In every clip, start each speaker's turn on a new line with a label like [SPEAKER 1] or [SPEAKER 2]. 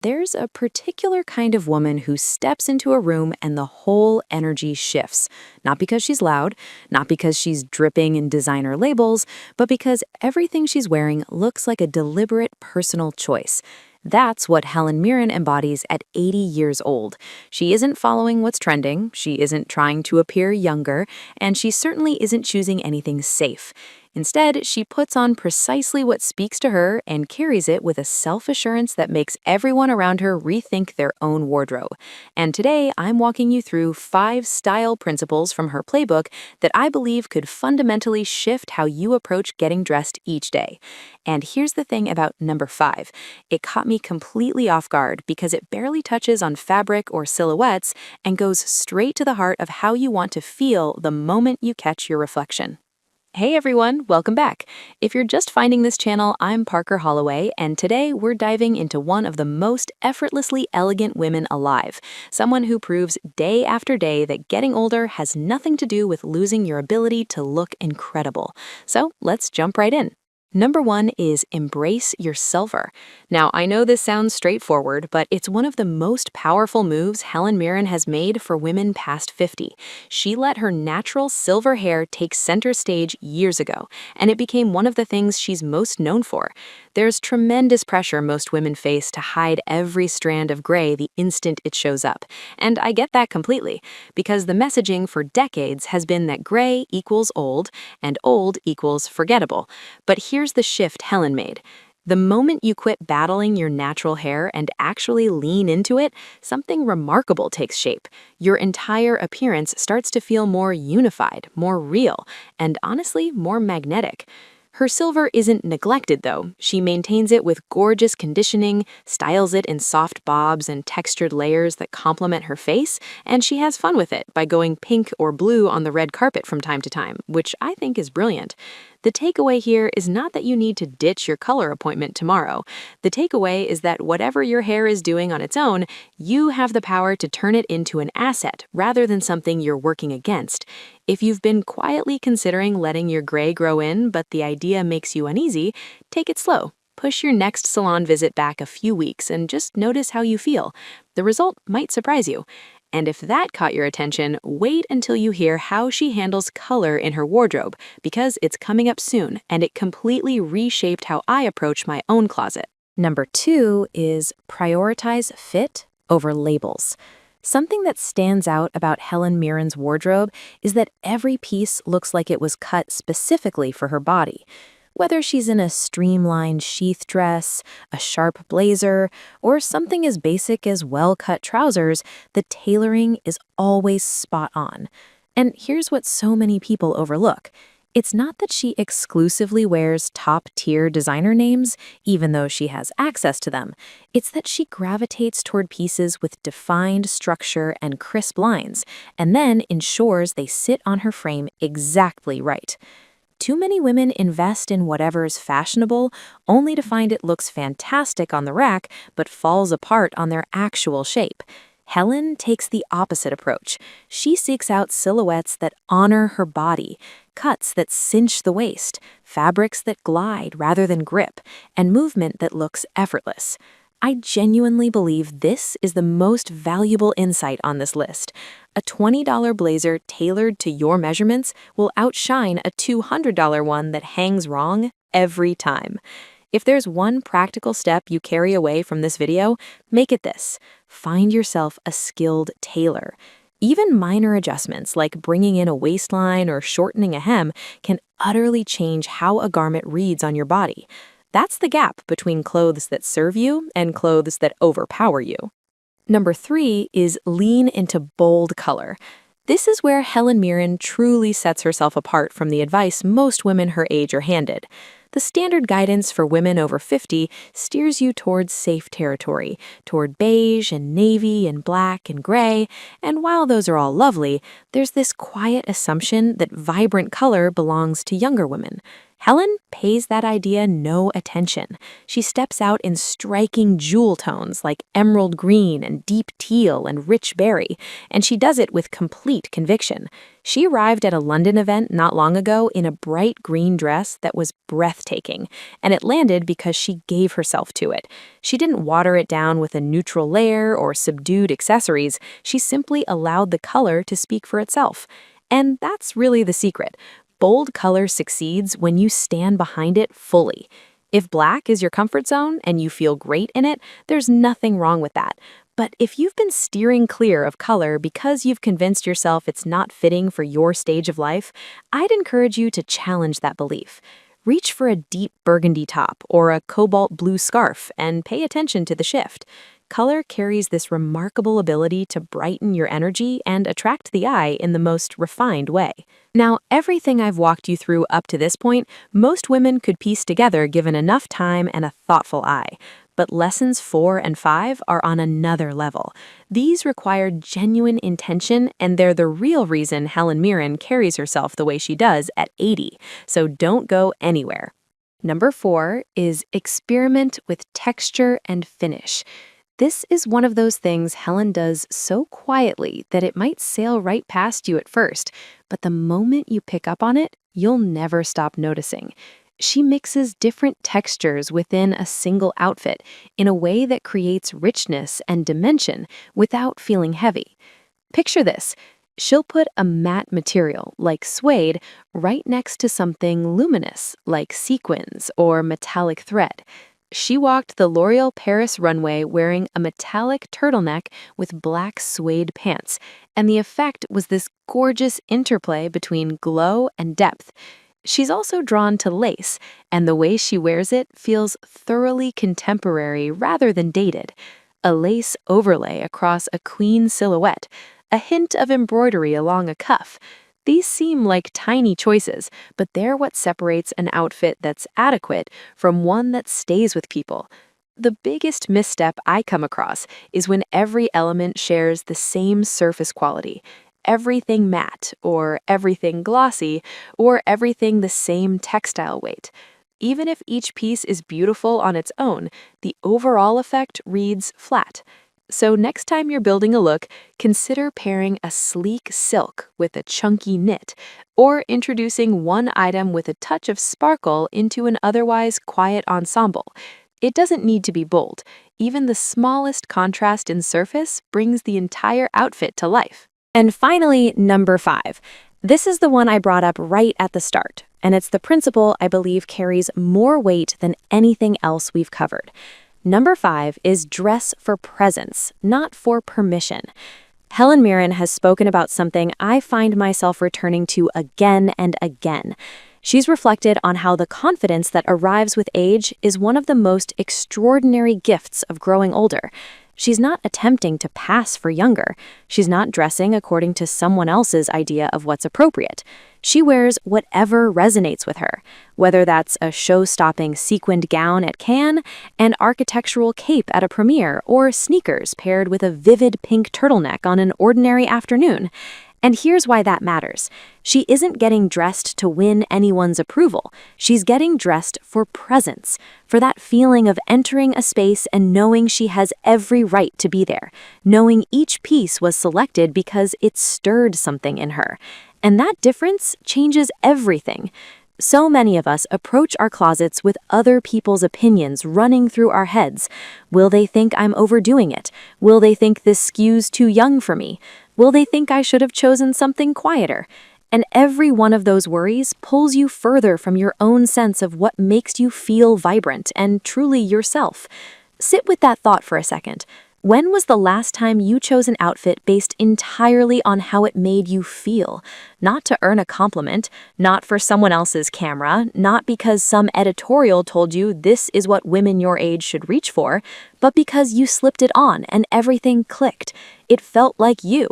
[SPEAKER 1] There's a particular kind of woman who steps into a room and the whole energy shifts. Not because she's loud, not because she's dripping in designer labels, but because everything she's wearing looks like a deliberate personal choice. That's what Helen Mirren embodies at 80 years old. She isn't following what's trending, she isn't trying to appear younger, and she certainly isn't choosing anything safe. Instead, she puts on precisely what speaks to her and carries it with a self-assurance that makes everyone around her rethink their own wardrobe. And today, I'm walking you through 5 style principles from her playbook that I believe could fundamentally shift how you approach getting dressed each day. And here's the thing about number 5. It caught me completely off guard because it barely touches on fabric or silhouettes and goes straight to the heart of how you want to feel the moment you catch your reflection. Hey everyone, welcome back. If you're just finding this channel, I'm Parker Holloway, and today we're diving into one of the most effortlessly elegant women alive, someone who proves day after day that getting older has nothing to do with losing your ability to look incredible. So let's jump right in. Number 1 is embrace your silver. Now, I know this sounds straightforward, but it's one of the most powerful moves Helen Mirren has made for women past 50. She let her natural silver hair take center stage years ago, and it became one of the things she's most known for. There's tremendous pressure most women face to hide every strand of gray the instant it shows up. And I get that completely, because the messaging for decades has been that gray equals old, and old equals forgettable. But here's the shift Helen made. The moment you quit battling your natural hair and actually lean into it, something remarkable takes shape. Your entire appearance starts to feel more unified, more real, and honestly, more magnetic. Her silver isn't neglected, though. She maintains it with gorgeous conditioning, styles it in soft bobs and textured layers that complement her face, and she has fun with it by going pink or blue on the red carpet from time to time, which I think is brilliant. The takeaway here is not that you need to ditch your color appointment tomorrow. The takeaway is that whatever your hair is doing on its own, you have the power to turn it into an asset rather than something you're working against. If you've been quietly considering letting your gray grow in, but the idea makes you uneasy, take it slow. Push your next salon visit back a few weeks and just notice how you feel. The result might surprise you. And if that caught your attention, wait until you hear how she handles color in her wardrobe, because it's coming up soon, and it completely reshaped how I approach my own closet. Number 2 is prioritize fit over labels. Something that stands out about Helen Mirren's wardrobe is that every piece looks like it was cut specifically for her body. Whether she's in a streamlined sheath dress, a sharp blazer, or something as basic as well-cut trousers, the tailoring is always spot on. And here's what so many people overlook. It's not that she exclusively wears top-tier designer names, even though she has access to them. It's that she gravitates toward pieces with defined structure and crisp lines, and then ensures they sit on her frame exactly right. Too many women invest in whatever's fashionable, only to find it looks fantastic on the rack, but falls apart on their actual shape. Helen takes the opposite approach. She seeks out silhouettes that honor her body, cuts that cinch the waist, fabrics that glide rather than grip, and movement that looks effortless. I genuinely believe this is the most valuable insight on this list. A $20 blazer tailored to your measurements will outshine a $200 one that hangs wrong every time. If there's one practical step you carry away from this video, make it this. Find yourself a skilled tailor. Even minor adjustments like bringing in a waistline or shortening a hem can utterly change how a garment reads on your body. That's the gap between clothes that serve you and clothes that overpower you. Number 3 is lean into bold color. This is where Helen Mirren truly sets herself apart from the advice most women her age are handed. The standard guidance for women over 50 steers you towards safe territory, toward beige and navy and black and gray, and while those are all lovely, there's this quiet assumption that vibrant color belongs to younger women. Helen pays that idea no attention. She steps out in striking jewel tones like emerald green and deep teal and rich berry, and she does it with complete conviction. She arrived at a London event not long ago in a bright green dress that was breathtaking, and it landed because she gave herself to it. She didn't water it down with a neutral layer or subdued accessories. She simply allowed the color to speak for itself. And that's really the secret. Bold color succeeds when you stand behind it fully. If black is your comfort zone and you feel great in it, there's nothing wrong with that. But if you've been steering clear of color because you've convinced yourself it's not fitting for your stage of life, I'd encourage you to challenge that belief. Reach for a deep burgundy top or a cobalt blue scarf and pay attention to the shift. Color carries this remarkable ability to brighten your energy and attract the eye in the most refined way. Now, everything I've walked you through up to this point, most women could piece together given enough time and a thoughtful eye. But lessons 4 and 5 are on another level. These require genuine intention, and they're the real reason Helen Mirren carries herself the way she does at 80. So don't go anywhere. Number 4 is experiment with texture and finish. This is one of those things Helen does so quietly that it might sail right past you at first, but the moment you pick up on it, you'll never stop noticing. She mixes different textures within a single outfit in a way that creates richness and dimension without feeling heavy. Picture this. She'll put a matte material, like suede, right next to something luminous, like sequins or metallic thread. She walked the L'Oreal Paris runway wearing a metallic turtleneck with black suede pants, and the effect was this gorgeous interplay between glow and depth. She's also drawn to lace, and the way she wears it feels thoroughly contemporary rather than dated. A lace overlay across a queen silhouette, a hint of embroidery along a cuff. These seem like tiny choices, but they're what separates an outfit that's adequate from one that stays with people. The biggest misstep I come across is when every element shares the same surface quality. Everything matte, or everything glossy, or everything the same textile weight. Even if each piece is beautiful on its own, the overall effect reads flat. So next time you're building a look, consider pairing a sleek silk with a chunky knit, or introducing one item with a touch of sparkle into an otherwise quiet ensemble. It doesn't need to be bold. Even the smallest contrast in surface brings the entire outfit to life. And finally, number 5. This is the one I brought up right at the start, and it's the principle I believe carries more weight than anything else we've covered. Number 5 is dress for presence, not for permission. Helen Mirren has spoken about something I find myself returning to again and again. She's reflected on how the confidence that arrives with age is one of the most extraordinary gifts of growing older. She's not attempting to pass for younger. She's not dressing according to someone else's idea of what's appropriate. She wears whatever resonates with her, whether that's a show-stopping sequined gown at Cannes, an architectural cape at a premiere, or sneakers paired with a vivid pink turtleneck on an ordinary afternoon. And here's why that matters. She isn't getting dressed to win anyone's approval. She's getting dressed for presence, for that feeling of entering a space and knowing she has every right to be there, knowing each piece was selected because it stirred something in her. And that difference changes everything. So many of us approach our closets with other people's opinions running through our heads. Will they think I'm overdoing it? Will they think this skews too young for me? Will they think I should have chosen something quieter? And every one of those worries pulls you further from your own sense of what makes you feel vibrant and truly yourself. Sit with that thought for a second. When was the last time you chose an outfit based entirely on how it made you feel? Not to earn a compliment, not for someone else's camera, not because some editorial told you this is what women your age should reach for, but because you slipped it on and everything clicked. It felt like you.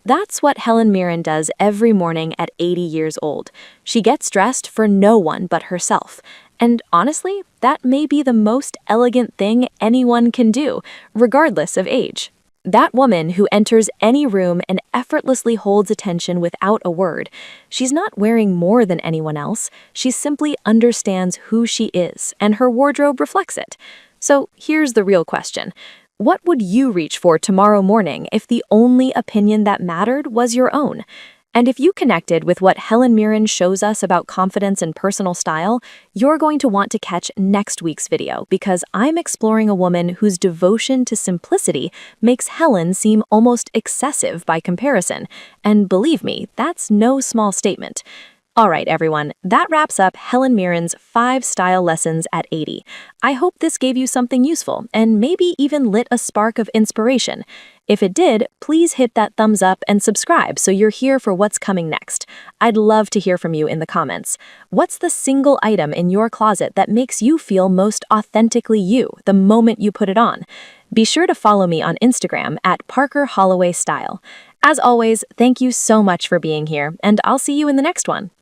[SPEAKER 1] That's what Helen Mirren does every morning at 80 years old. She gets dressed for no one but herself. And honestly, that may be the most elegant thing anyone can do, regardless of age. That woman who enters any room and effortlessly holds attention without a word. She's not wearing more than anyone else. She simply understands who she is, and her wardrobe reflects it. So here's the real question. What would you reach for tomorrow morning if the only opinion that mattered was your own? And if you connected with what Helen Mirren shows us about confidence and personal style, you're going to want to catch next week's video because I'm exploring a woman whose devotion to simplicity makes Helen seem almost excessive by comparison. And believe me, that's no small statement. All right, everyone, that wraps up Helen Mirren's 5 style lessons at 80. I hope this gave you something useful and maybe even lit a spark of inspiration. If it did, please hit that thumbs up and subscribe so you're here for what's coming next. I'd love to hear from you in the comments. What's the single item in your closet that makes you feel most authentically you the moment you put it on? Be sure to follow me on Instagram at Parker Holloway Style. As always, thank you so much for being here, and I'll see you in the next one.